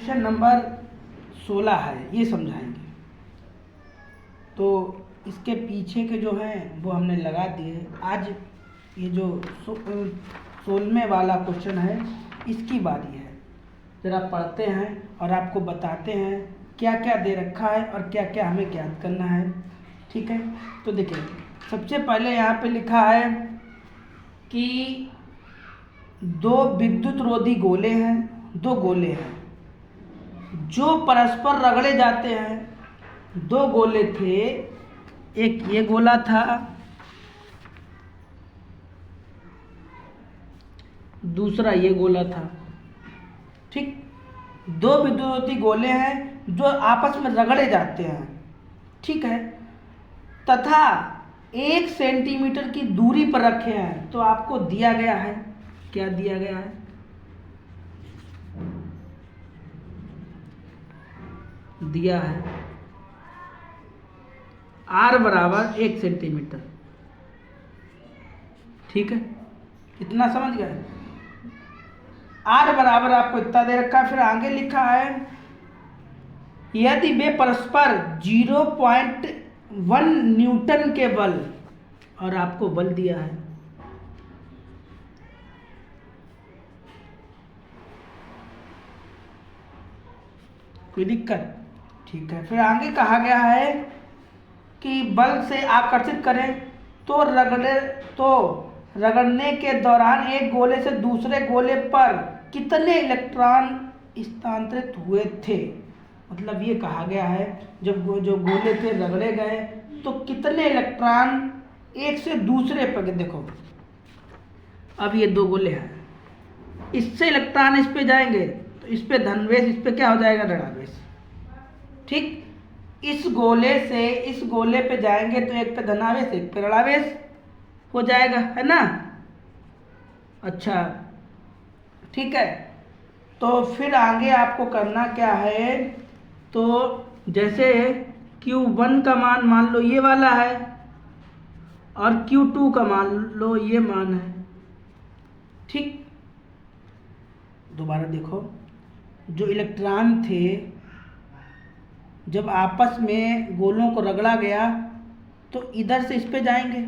Question number 16 है, ये समझाएंगे। तो इसके पीछे के जो हैं वो हमने लगा दिए। आज ये जो 16वें वाला क्वेश्चन है इसकी बारी है। ज़रा पढ़ते हैं और आपको बताते हैं क्या क्या दे रखा है और क्या क्या हमें ज्ञात करना है। ठीक है, तो देखिए सबसे पहले यहाँ पे लिखा है कि दो विद्युत रोधी गोले हैं, दो गोले हैं जो परस्पर रगड़े जाते हैं। दो गोले थे, एक ये गोला था, दूसरा ये गोला था। ठीक, दो विद्युत गोले हैं जो आपस में रगड़े जाते हैं। ठीक है, तथा 1 सेंटीमीटर की दूरी पर रखे हैं। तो आपको दिया गया है, क्या दिया गया है? दिया है R बराबर 1 सेंटीमीटर। ठीक है, इतना समझ गए? R बराबर आपको इतना दे रखा है। फिर आगे लिखा है यदि वे परस्पर 0.1 न्यूटन के बल, और आपको बल दिया है कोई दिक्कत? ठीक है, फिर आगे कहा गया है कि बल से आकर्षित करें तो रगड़ने के दौरान एक गोले से दूसरे गोले पर कितने इलेक्ट्रॉन स्थानांतरित हुए थे। मतलब ये कहा गया है जब जो गोले थे रगड़े गए तो कितने इलेक्ट्रॉन एक से दूसरे पर, देखो अब ये दो गोले हैं, इससे इलेक्ट्रॉन इस पे जाएंगे तो इस पे धनावेश, इस पे क्या हो जाएगा? ऋणावेश। ठीक, इस गोले से इस गोले पे जाएंगे तो एक पे धनावेश एक पे ऋणावेश हो जाएगा, है ना? अच्छा, ठीक है, तो फिर आगे आपको करना क्या है? तो जैसे Q1 का मान लो ये वाला है और Q2 का मान लो ये मान है। ठीक, दोबारा देखो, जो इलेक्ट्रॉन थे जब आपस में गोलों को रगड़ा गया तो इधर से इस पे जाएंगे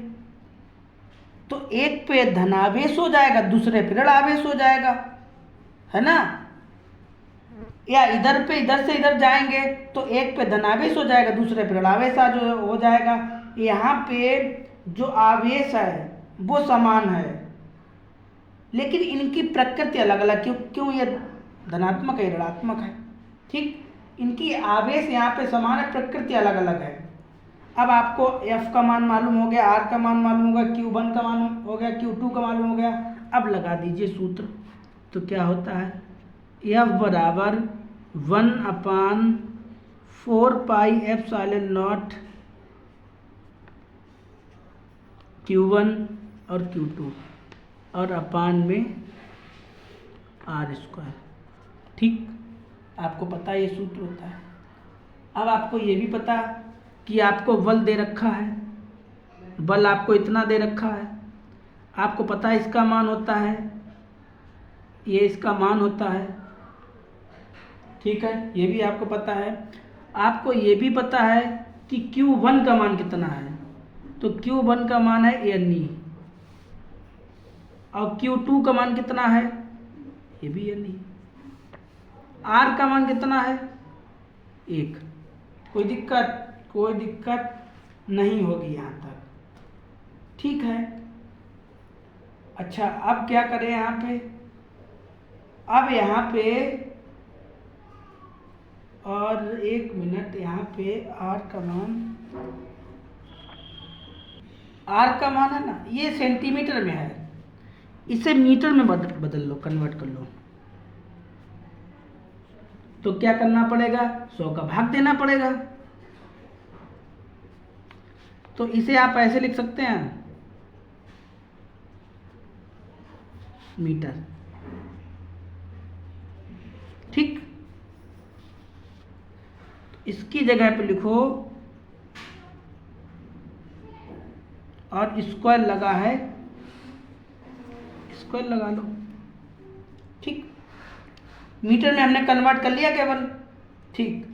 तो एक पे धनावेश हो जाएगा, दूसरे पे ऋणावेश हो जाएगा, है ना? या इधर से इधर जाएंगे तो एक पे धनावेश हो जाएगा, दूसरे पे ऋणावेश हो जाएगा। यहाँ पे जो आवेश है वो समान है लेकिन इनकी प्रकृति अलग अलग। क्यों ये धनात्मक है, ऋणात्मक है। ठीक, इनकी आवेश यहाँ पे समान है, प्रकृति अलग अलग है। अब आपको F का मान मालूम हो गया, R का मान मालूम हो गया, Q1 का मालूम हो गया, Q2 का मालूम हो गया। अब लगा दीजिए सूत्र, तो क्या होता है? F बराबर 1/4 पाई एप्सिलॉन नॉट Q1 और Q2 और अपान में R²। ठीक, आपको पता है ये सूत्र होता है। अब आपको ये भी पता कि आपको बल दे रखा है, बल आपको इतना दे रखा है, आपको पता है इसका मान होता है, ये इसका मान होता है। ठीक है, ये भी आपको पता है। आपको ये भी पता है कि Q1 का मान कितना है, तो Q1 का मान है NE और Q2 का मान कितना है, ये भी NE। R का मान कितना है? 1। कोई दिक्कत नहीं होगी यहाँ तक। ठीक है, अच्छा अब क्या करें यहाँ पे? अब यहाँ पे और 1 मिनट, यहाँ पे R का मान है ना, ये सेंटीमीटर में है, इसे मीटर में बदल लो, कन्वर्ट कर लो। तो क्या करना पड़ेगा? 100 का भाग देना पड़ेगा। तो इसे आप ऐसे लिख सकते हैं, मीटर। ठीक, इसकी जगह पे लिखो और स्क्वायर लगा है, स्क्वायर लगा लो। ठीक, मीटर में हमने कन्वर्ट कर लिया केवल। ठीक,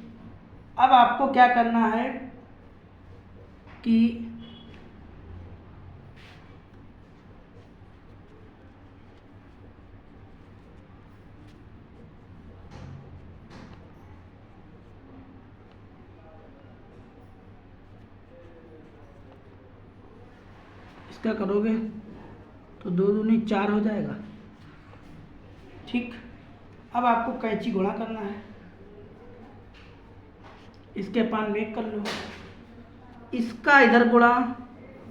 अब आपको क्या करना है कि इसका करोगे तो 2 दूनी 4 हो जाएगा। ठीक, अब आपको कैंची गुणा करना है, इसके पान में कर लो, इसका इधर गुणा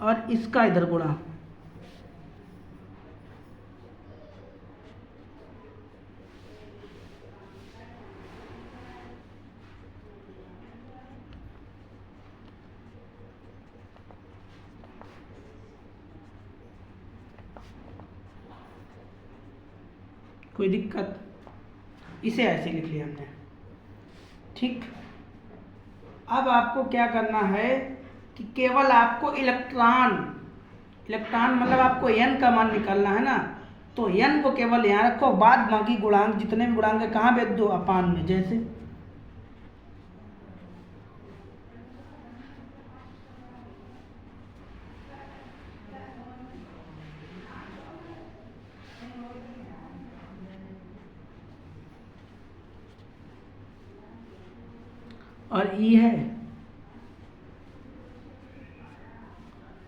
और इसका इधर गुणा। कोई दिक्कत? इसे ऐसे लिख लिया हमने। ठीक, अब आपको क्या करना है कि केवल आपको इलेक्ट्रॉन मतलब आपको n का मान निकालना है ना, तो n को केवल यहाँ रखो, बाद बाकी गुणांक जितने भी गुणांक है कहाँ भेज दो, अपान में। जैसे और ई है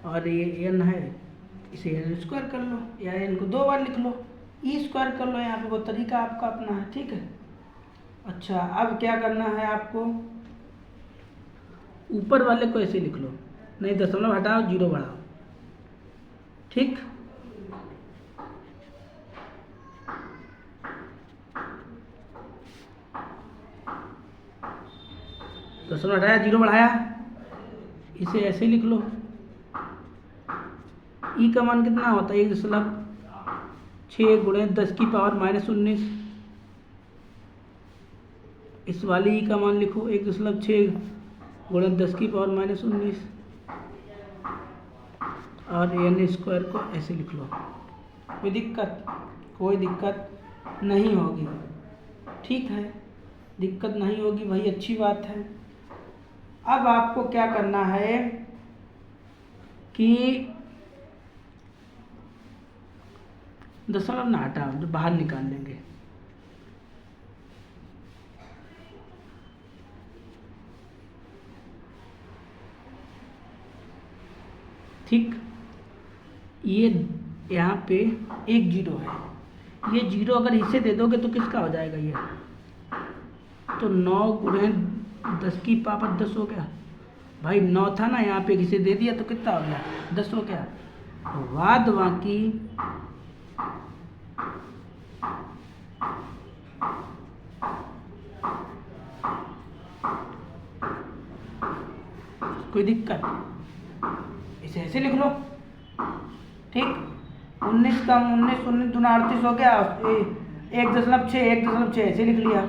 और ये n है, इसे n स्क्वायर कर लो या n को 2 बार लिख लो, ई स्क्वायर कर लो यहाँ पे, वो तरीका आपका अपना है। ठीक है। अच्छा, अब क्या करना है आपको, ऊपर वाले को ऐसे लिख लो, नहीं दशमलव हटाओ, 0 बढ़ाओ। ठीक, दशमलव हटाया, 0 बढ़ाया, इसे ऐसे लिख लो। ई का मान कितना होता है, 1.6 गुणे 10 की पावर -19। इस वाली ई का मान लिखो, 1.6 गुणे 10 की पावर -19 और n स्क्वायर को ऐसे लिख लो। कोई दिक्कत? कोई दिक्कत नहीं होगी। ठीक है, दिक्कत नहीं होगी, भाई अच्छी बात है। अब आपको क्या करना है कि दशमलव ना हटाओ, जो बाहर निकाल लेंगे। ठीक, ये यहाँ पे 1 0 है, ये 0 अगर इसे दे दोगे तो किसका हो जाएगा ये, तो 9 गुणे 10 की पावर 10 हो गया। भाई 9 था ना, यहाँ पे इसे दे दिया तो कितना हो गया, 10 हो गया। बाद बाकी कोई दिक्कत, इसे ऐसे लिख लो। ठीक, 19 कम 19 19 दूना 38 हो गया, 1.6 ऐसे लिख लिया।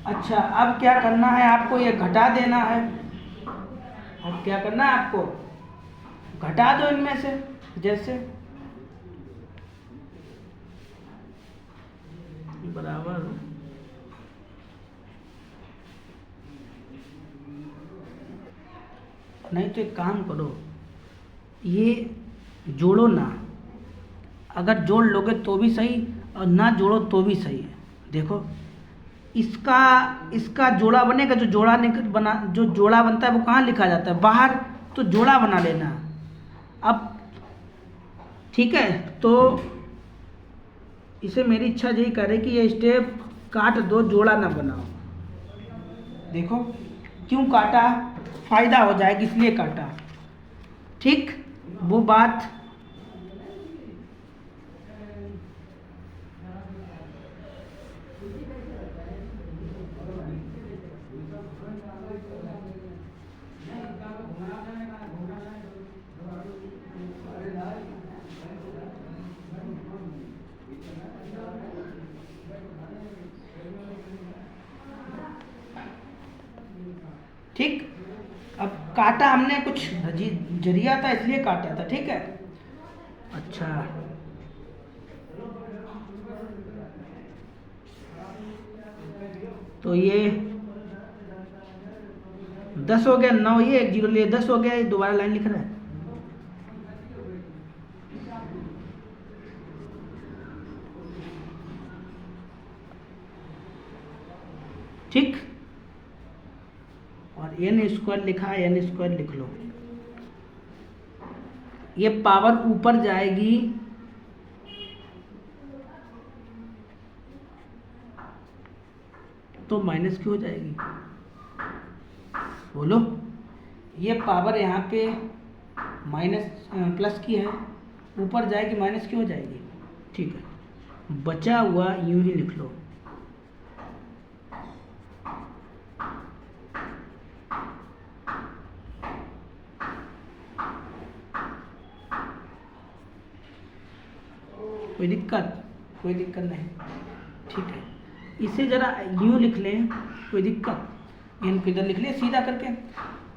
अच्छा, अब क्या करना है आपको, ये घटा देना है। अब क्या करना है आपको, घटा दो इनमें से। जैसे बराबर नहीं तो एक काम करो, ये जोड़ो ना, अगर जोड़ लोगे तो भी सही और ना जोड़ो तो भी सही है। देखो, इसका जोड़ा बनेगा, जो जोड़ा बनता है वो कहाँ लिखा जाता है, बाहर, तो जोड़ा बना लेना। अब ठीक है, तो इसे मेरी इच्छा यही करे कि ये स्टेप काट दो, जोड़ा ना बनाओ। देखो क्यों काटा, फायदा हो जाएगा इसलिए काटा। ठीक, वो बात ठीक। अब काटा हमने, कुछ जरिया था इसलिए काटा था। ठीक है। अच्छा, तो ये 10 हो गया, 9 ये 1 0 लिए 10 हो गया, ये दोबारा लाइन लिख रहा है। ठीक, और n स्क्वायर लिखा है, n स्क्वायर लिख लो। ये पावर ऊपर जाएगी तो माइनस की हो जाएगी, बोलो। ये पावर यहाँ पे माइनस प्लस की है, ऊपर जाएगी माइनस की हो जाएगी। ठीक है, बचा हुआ यूं ही लिख लो। कोई दिक्कत? कोई दिक्कत नहीं, ठीक है। इसे जरा यूं लिख लें, कोई दिक्कत? इनको इधर लिख ले सीधा करके,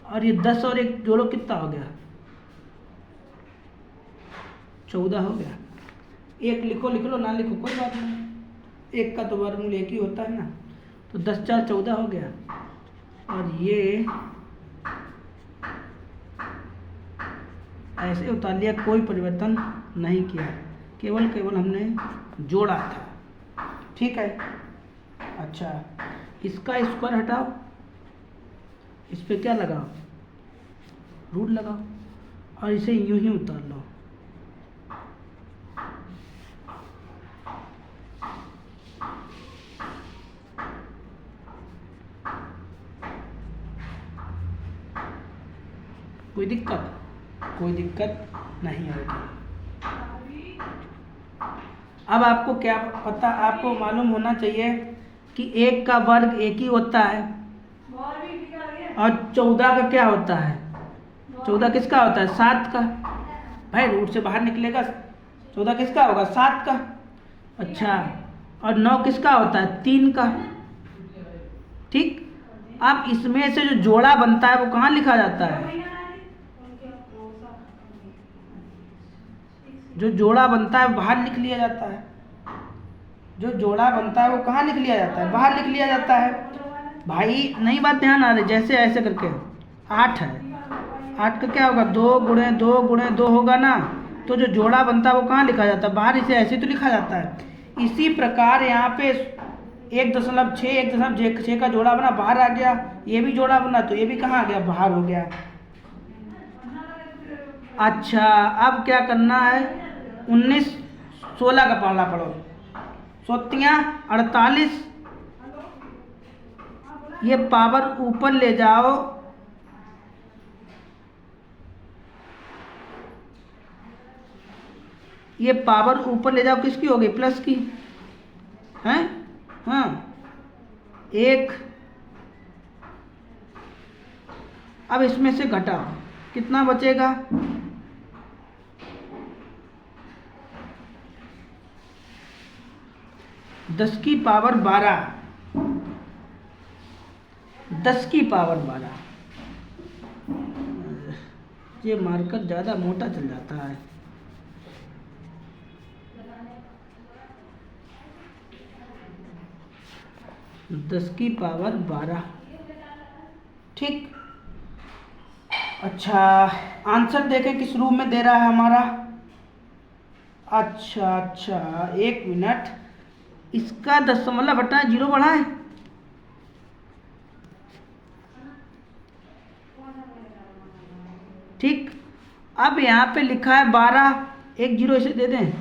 और ये 10 और 1 जोड़ो, कितना हो गया? 14 हो गया। 1 लिखो, लिख लो, ना लिखो कोई बात नहीं, 1 का तो वर्गमूल 1 ही होता है ना। तो 10 4 14 हो गया, और ये ऐसे उतार लिया, कोई परिवर्तन नहीं किया, केवल हमने जोड़ा था। ठीक है, अच्छा, इसका स्क्वायर हटाओ, इस पे क्या लगाओ? रूट लगाओ, और इसे यूं ही उतार लो। कोई दिक्कत? कोई दिक्कत नहीं होगी। अब आपको क्या पता, आपको मालूम होना चाहिए कि 1 का वर्ग 1 ही होता है, और 14 का क्या होता है? 14 किसका होता है? 7 का। भाई रूट से बाहर निकलेगा, 14 किसका होगा? 7 का। अच्छा, और 9 किसका होता है? 3 का। ठीक, अब इसमें से जो जोड़ा बनता है वो कहाँ लिखा जाता है? जो जोड़ा बनता है बाहर लिख लिया जाता है। जो जोड़ा बनता है वो कहाँ लिख लिया जाता है? बाहर लिख लिया जाता है। भाई नई बात ध्यान आ रही, जैसे ऐसे करके 8 है, 8 का क्या होगा? 2 गुणे 2 गुणे 2 होगा ना। तो जो जोड़ा बनता है वो कहाँ लिखा जाता है? बाहर। इसे ऐसे तो लिखा जाता है। इसी प्रकार यहाँ पे 1.6 1.6 का जोड़ा बना, बाहर आ गया। ये भी जोड़ा बना, तो ये भी कहाँ आ गया? बाहर हो गया। अच्छा, अब क्या करना है? 19 16 का पढ़ना पड़ो, 48, ये पावर ऊपर ले जाओ, ये पावर ऊपर ले जाओ, किसकी हो गई? प्लस की हैं? हाँ, 1। अब इसमें से घटाओ, कितना बचेगा? 10 की पावर 12, 10 की पावर 12। ये मार्कर ज़्यादा मोटा चल जाता है। दस की पावर 12। ठीक, अच्छा, आंसर देखें किस रूप में दे रहा है हमारा। अच्छा, 1 मिनट, इसका दशमलव हटाएं, 0 बढ़ाएं। ठीक, अब यहाँ पे लिखा है 12, 1 0 इसे दे दें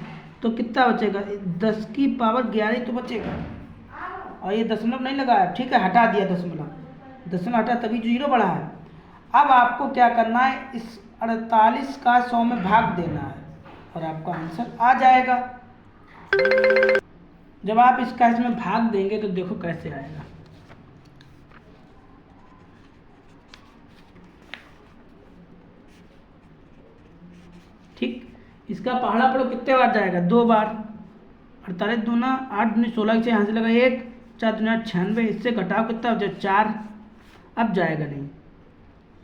तो कितना बचेगा? 10 की पावर 11 तो बचेगा, और ये दशमलव नहीं लगाया। ठीक है, हटा दिया दशमलव हटा, तभी 0 बढ़ा है। अब आपको क्या करना है? इस 48 का 100 में भाग देना है, और आपका आंसर आ जाएगा। जब आप इसका इसमें भाग देंगे तो देखो कैसे आएगा। ठीक, इसका पहाड़ा पढ़ो, कितने बार जाएगा? 2 बार। 48 दूना 8 दूनी 16, से यहाँ से लगा 1, 4 दूनी 8 96, इससे घटाओ कितना हो जाए? 4। अब जाएगा नहीं,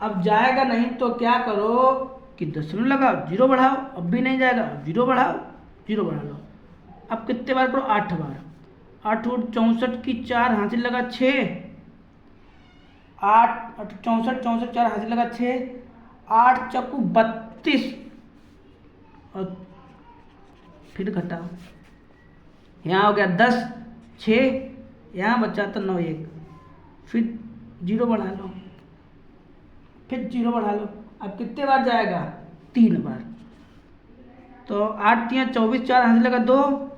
अब जाएगा नहीं तो क्या करो कि दशमलव लगाओ, 0 बढ़ाओ, अब भी नहीं जाएगा, 0 बढ़ाओ, 0 बढ़ा लो। अब कितने बार करो? 8 बार। 8 और 64 की 4 हासिल लगा 6, 8 64 64 4 हासिल लगा 6, 8 चक्कू 32 और फिर घटाओ, यहाँ हो गया 10, 6, यहाँ बचा था 9 1, फिर 0 बढ़ा लो, फिर 0 बढ़ा लो। अब कितने बार जाएगा? 3 बार। तो 8 3 24, 4 हासिल लगा 2,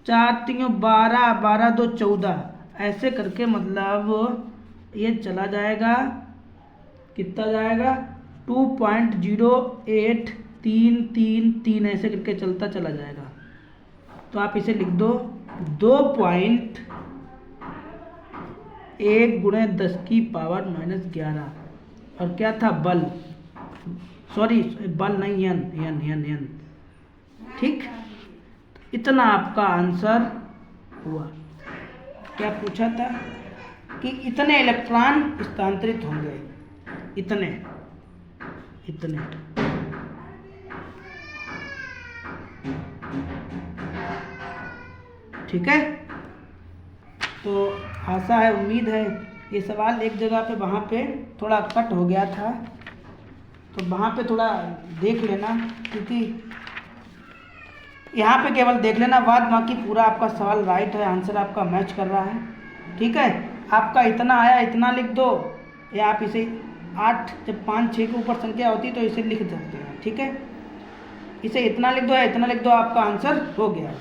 4 3 12, 12 2 14, ऐसे करके मतलब ये चला जाएगा, कितना जाएगा? 2.083333, ऐसे करके चलता चला जाएगा। तो आप इसे लिख दो 2.1 × 10⁻⁻11। और क्या था? बल, सॉरी बल नहीं, यन। ठीक, इतना आपका आंसर हुआ। क्या पूछा था? कि इतने इलेक्ट्रॉन स्थानांतरित होंगे, इतने। ठीक है, तो आशा है, उम्मीद है ये सवाल एक जगह पे वहाँ पे थोड़ा कट हो गया था, तो वहाँ पे थोड़ा देख लेना, क्योंकि यहाँ पे केवल देख लेना, बाद बाकी पूरा आपका सवाल राइट है, आंसर आपका मैच कर रहा है। ठीक है, आपका इतना आया, इतना लिख दो, या आप इसे 8 जब 5 6 के ऊपर संख्या होती है तो इसे लिख सकते हैं। ठीक है, इसे इतना लिख दो या इतना लिख दो, आपका आंसर हो गया।